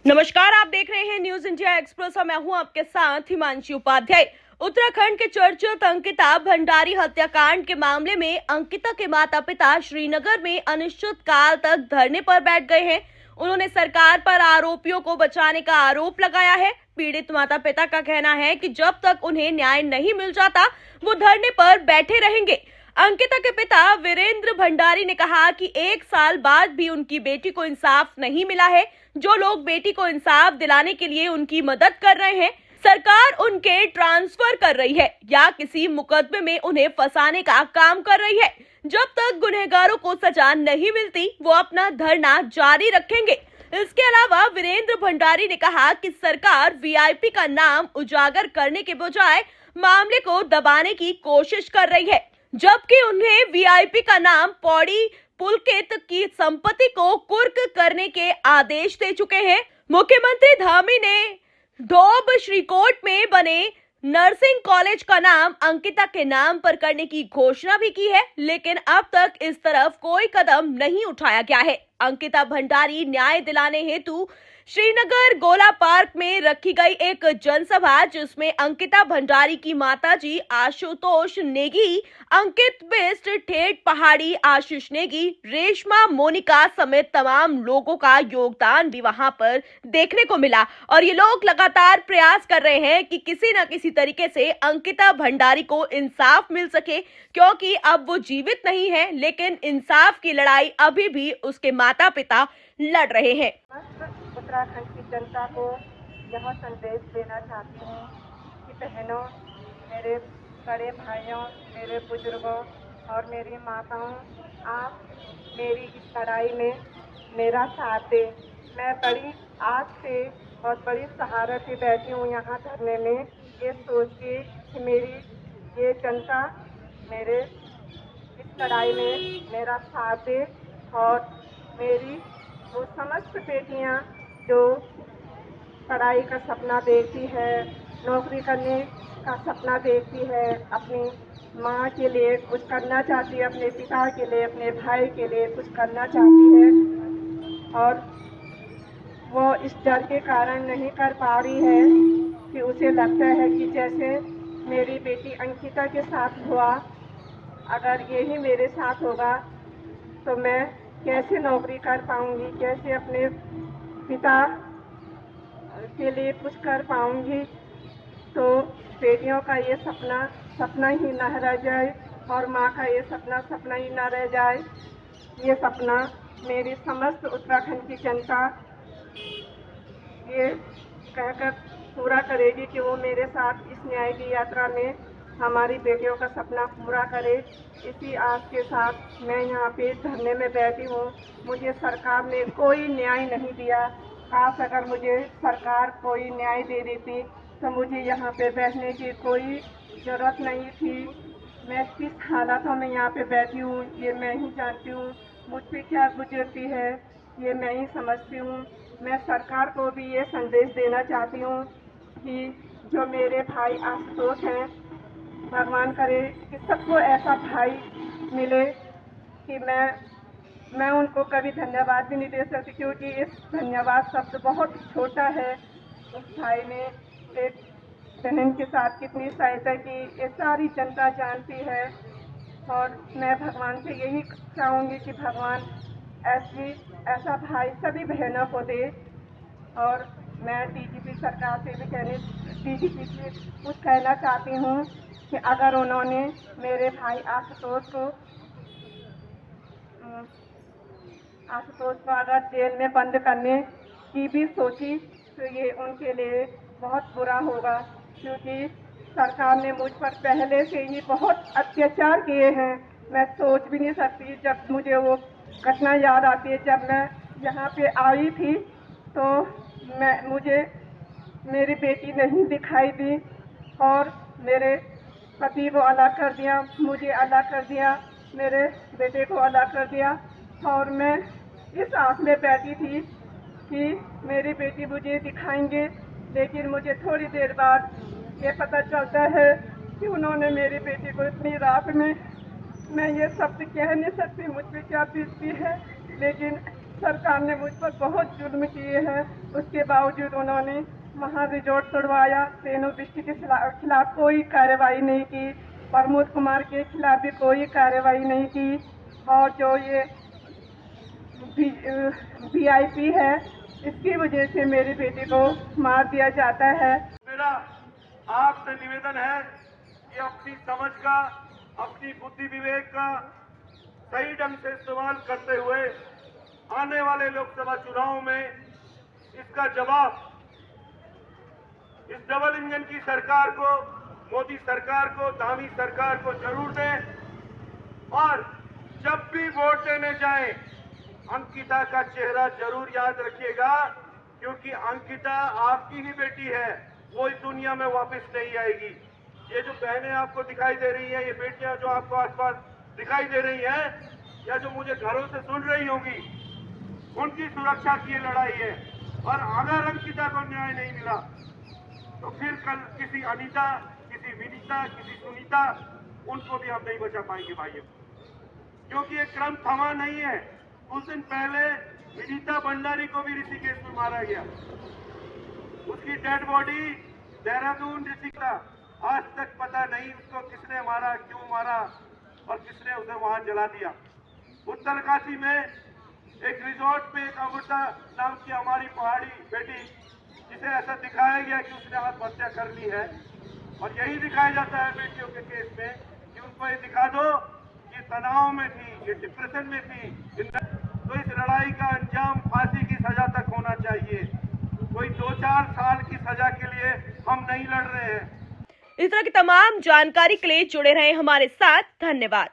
नमस्कार, आप देख रहे हैं न्यूज इंडिया एक्सप्रेस और मैं हूं आपके साथ हिमांशी उपाध्याय। उत्तराखंड के चर्चित अंकिता भंडारी हत्याकांड के मामले में अंकिता के माता पिता श्रीनगर में अनिश्चित काल तक धरने पर बैठ गए हैं। उन्होंने सरकार पर आरोपियों को बचाने का आरोप लगाया है। पीड़ित माता पिता का कहना है कि जब तक उन्हें न्याय नहीं मिल जाता वो धरने पर बैठे रहेंगे। अंकिता के पिता वीरेंद्र भंडारी ने कहा कि 1 साल बाद भी उनकी बेटी को इंसाफ नहीं मिला है। जो लोग बेटी को इंसाफ दिलाने के लिए उनकी मदद कर रहे हैं, सरकार उनके ट्रांसफर कर रही है या किसी मुकदमे में उन्हें फंसाने का काम कर रही है। जब तक गुनहगारों को सजा नहीं मिलती वो अपना धरना जारी रखेंगे। इसके अलावा वीरेंद्र भंडारी ने कहा कि सरकार वीआईपी का नाम उजागर करने के बजाय मामले को दबाने की कोशिश कर रही है, जबकि उन्हें वीआईपी का नाम पौड़ी पुलकित की संपत्ति को कुर्क करने के आदेश दे चुके हैं। मुख्यमंत्री धामी ने डोब श्रीकोट में बने नर्सिंग कॉलेज का नाम अंकिता के नाम पर करने की घोषणा भी की है, लेकिन अब तक इस तरफ कोई कदम नहीं उठाया गया है। अंकिता भंडारी न्याय दिलाने हेतु श्रीनगर गोला पार्क में रखी गई एक जनसभा, जिसमें अंकिता भंडारी की माताजी आशुतोष नेगी, अंकित बिस्ट, ठेठ पहाड़ी, आशीष नेगी, रेशमा मोनिका समेत तमाम लोगों का योगदान भी वहां पर देखने को मिला। और ये लोग लगातार प्रयास कर रहे हैं कि किसी न किसी तरीके से अंकिता भंडारी को इंसाफ मिल सके, क्योंकि अब वो जीवित नहीं है, लेकिन इंसाफ की लड़ाई अभी भी उसके माता पिता लड़ रहे हैं। उत्तराखंड की जनता को यह संदेश देना चाहती हूँ कि बहनों, मेरे बड़े भाइयों, मेरे बुजुर्गों और मेरी माताओं, आप मेरी इस लड़ाई में मेरा साथ दें। मैं बड़ी आस से और बड़ी सहारा से बैठी हूँ यहाँ धरने में, ये सोच के कि मेरी ये जनता मेरे इस लड़ाई में मेरा साथ दे और मेरी वो समस्त बेटियाँ जो पढ़ाई का सपना देखती है, नौकरी करने का सपना देखती है, अपनी माँ के लिए कुछ करना चाहती है, अपने पिता के लिए, अपने भाई के लिए कुछ करना चाहती है और वो इस डर के कारण नहीं कर पा रही है कि उसे लगता है कि जैसे मेरी बेटी अंकिता के साथ हुआ, अगर यही मेरे साथ होगा तो मैं कैसे नौकरी कर पाऊंगी, कैसे अपने पिता के लिए कुछ कर पाऊंगी। तो बेटियों का ये सपना सपना ही न रह जाए और माँ का ये सपना सपना ही न रह जाए। ये सपना मेरी समस्त उत्तराखंड की जनता ये कहकर पूरा करेगी कि वो मेरे साथ इस न्याय की यात्रा में हमारी बेटियों का सपना पूरा करे। इसी आस के साथ मैं यहाँ पे धरने में बैठी हूँ। मुझे सरकार ने कोई न्याय नहीं दिया। काश अगर मुझे सरकार कोई न्याय दे देती तो मुझे यहाँ पे बैठने की कोई ज़रूरत नहीं थी। मैं किस हालातों में यहाँ पे बैठी हूँ ये मैं ही जानती हूँ। मुझ पे क्या गुजरती है ये मैं ही समझती हूँ। मैं सरकार को भी ये संदेश देना चाहती हूँ कि जो मेरे भाई आशुतोष हैं, भगवान करे कि सबको ऐसा भाई मिले कि मैं उनको कभी धन्यवाद भी नहीं दे सकती, क्योंकि इस धन्यवाद शब्द बहुत छोटा है। उस भाई ने एक बहन के साथ कितनी सहायता की ये सारी जनता जानती है और मैं भगवान से यही चाहूँगी कि भगवान ऐसा भाई सभी बहनों को दे। और मैं डीजीपी सरकार से भी डीजीपी से कुछ कहना चाहती हूँ कि अगर उन्होंने मेरे भाई आशुतोष को अगर जेल में बंद करने की भी सोची तो ये उनके लिए बहुत बुरा होगा, क्योंकि सरकार ने मुझ पर पहले से ही बहुत अत्याचार किए हैं। मैं सोच भी नहीं सकती। जब मुझे वो घटना याद आती है, जब मैं यहाँ पे आई थी तो मुझे मेरी बेटी नहीं दिखाई दी और मेरे पति को अलग कर दिया, मुझे अलग कर दिया, मेरे बेटे को अलग कर दिया और मैं इस आस में बैठी थी कि मेरी बेटी मुझे दिखाएंगे। लेकिन मुझे थोड़ी देर बाद ये पता चलता है कि उन्होंने मेरी बेटी को इतनी रात में, मैं ये शब्द कह नहीं सकती मुझ पर क्या बीतती है, लेकिन सरकार ने मुझ पर बहुत जुल्म किए हैं। उसके बावजूद उन्होंने वहाँ रिजॉर्ट तोड़वाया। रेणु बिष्ट के खिलाफ कोई कार्रवाई नहीं की। प्रमोद कुमार के खिलाफ भी कोई कार्रवाई नहीं की। और जो ये VIP है, इसकी वजह से मेरी बेटी को मार दिया जाता है। मेरा आपसे निवेदन है कि अपनी समझ का, अपनी बुद्धि विवेक का सही ढंग से इस्तेमाल करते हुए आने वाले लोकसभा चुनाव में इसका जवाब इस डबल इंजन की सरकार को, मोदी सरकार को, धामी सरकार को जरूर दें। और जब भी वोट देने जाएं, अंकिता का चेहरा जरूर याद रखिएगा, क्योंकि अंकिता आपकी ही बेटी है, वो इस दुनिया में वापस नहीं आएगी। ये जो बहनें आपको दिखाई दे रही हैं, ये बेटियां जो आपको आसपास दिखाई दे रही हैं, या जो मुझे घरों से सुन रही होंगी, उनकी सुरक्षा की ये लड़ाई है। और अगर अंकिता को न्याय नहीं मिला तो फिर कल किसी अनीता, किसी विनीता, किसी सुनीता, उनको भी हम नहीं बचा पाएंगे भाइयों, क्योंकि ये क्रम थमा नहीं है। कुछ दिन पहले विनीता भंडारी को भी ऋषिकेश में मारा गया। उसकी डेड बॉडी देहरादून ऋषिकेश, आज तक पता नहीं उसको किसने मारा, क्यों मारा और किसने उसे वहां जला दिया। उत्तरकाशी में एक रिजॉर्ट पे एक अमृता नाम की हमारी पहाड़ी बेटी, जिसे ऐसा दिखाया गया कि उसने आत्महत्या कर ली है। और यही दिखाया जाता है बेटियों के केस में कि उनको ये दिखा दो कि तनाव में थी, ये डिप्रेशन में थी। तो इस लड़ाई का अंजाम फांसी की सजा तक होना चाहिए। कोई 2-4 साल की सजा के लिए हम नहीं लड़ रहे हैं। इस तरह की तमाम जानकारी के लिए जुड़े रहें हमारे साथ। धन्यवाद।